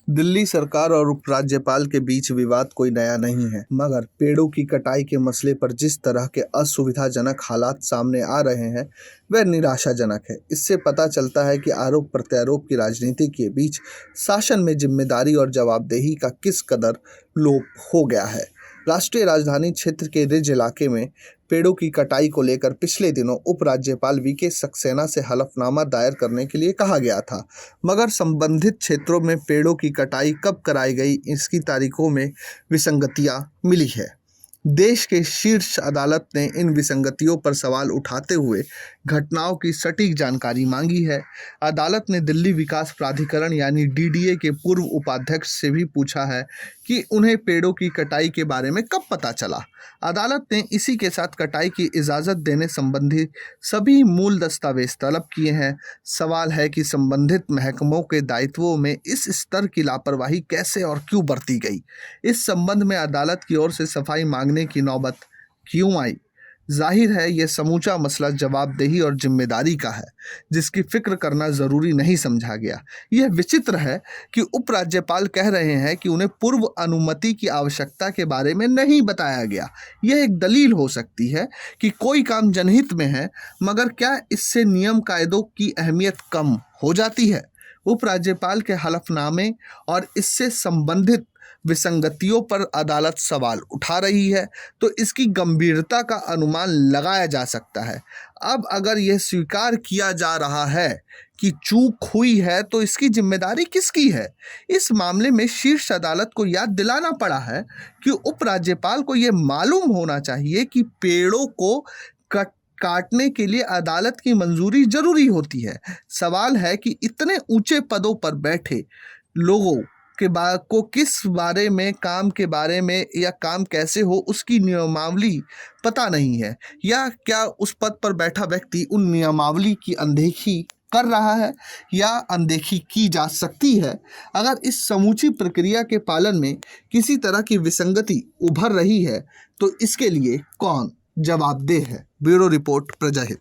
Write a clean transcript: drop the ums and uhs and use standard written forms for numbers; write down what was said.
दिल्ली सरकार और उपराज्यपाल के बीच विवाद कोई नया नहीं है, मगर पेड़ों की कटाई के मसले पर जिस तरह के असुविधाजनक हालात सामने आ रहे हैं, वह निराशाजनक है। इससे पता चलता है कि आरोप प्रत्यारोप की राजनीति के बीच शासन में जिम्मेदारी और जवाबदेही का किस कदर लोप हो गया है। राष्ट्रीय राजधानी क्षेत्र के रिज इलाके में पेड़ों की कटाई को लेकर पिछले दिनों उपराज्यपाल वीके सक्सेना से हलफनामा दायर करने के लिए कहा गया था, मगर संबंधित क्षेत्रों में पेड़ों की कटाई कब कराई गई, इसकी तारीखों में विसंगतियां मिली है। देश के शीर्ष अदालत ने इन विसंगतियों पर सवाल उठाते हुए घटनाओं की सटीक जानकारी मांगी है। अदालत ने दिल्ली विकास प्राधिकरण यानी डीडीए के पूर्व उपाध्यक्ष से भी पूछा है कि उन्हें पेड़ों की कटाई के बारे में कब पता चला। अदालत ने इसी के साथ कटाई की इजाज़त देने संबंधी सभी मूल दस्तावेज तलब किए हैं। सवाल है कि संबंधित महकमों के दायित्वों में इस स्तर की लापरवाही कैसे और क्यों बरती गई। इस संबंध में अदालत की ओर से सफाई मांगने की नौबत क्यों आई। जाहिर है यह समूचा मसला जवाबदेही और जिम्मेदारी का है, जिसकी फिक्र करना ज़रूरी नहीं समझा गया। यह विचित्र है कि उपराज्यपाल कह रहे हैं कि उन्हें पूर्व अनुमति की आवश्यकता के बारे में नहीं बताया गया। यह एक दलील हो सकती है कि कोई काम जनहित में है, मगर क्या इससे नियम कायदों की अहमियत कम हो जाती है। उपराज्यपाल के हलफनामे और इससे संबंधित विसंगतियों पर अदालत सवाल उठा रही है, तो इसकी गंभीरता का अनुमान लगाया जा सकता है। अब अगर यह स्वीकार किया जा रहा है कि चूक हुई है, तो इसकी जिम्मेदारी किसकी है। इस मामले में शीर्ष अदालत को याद दिलाना पड़ा है कि उपराज्यपाल को यह मालूम होना चाहिए कि पेड़ों को काटने के लिए अदालत की मंजूरी जरूरी होती है। सवाल है कि इतने ऊंचे पदों पर बैठे लोगों को किस बारे में, काम के बारे में या काम कैसे हो उसकी नियमावली पता नहीं है, या क्या उस पद पर बैठा व्यक्ति उन नियमावली की अनदेखी कर रहा है या अनदेखी की जा सकती है। अगर इस समूची प्रक्रिया के पालन में किसी तरह की विसंगति उभर रही है, तो इसके लिए कौन जवाबदेह है। Bureau report, प्रजाहित।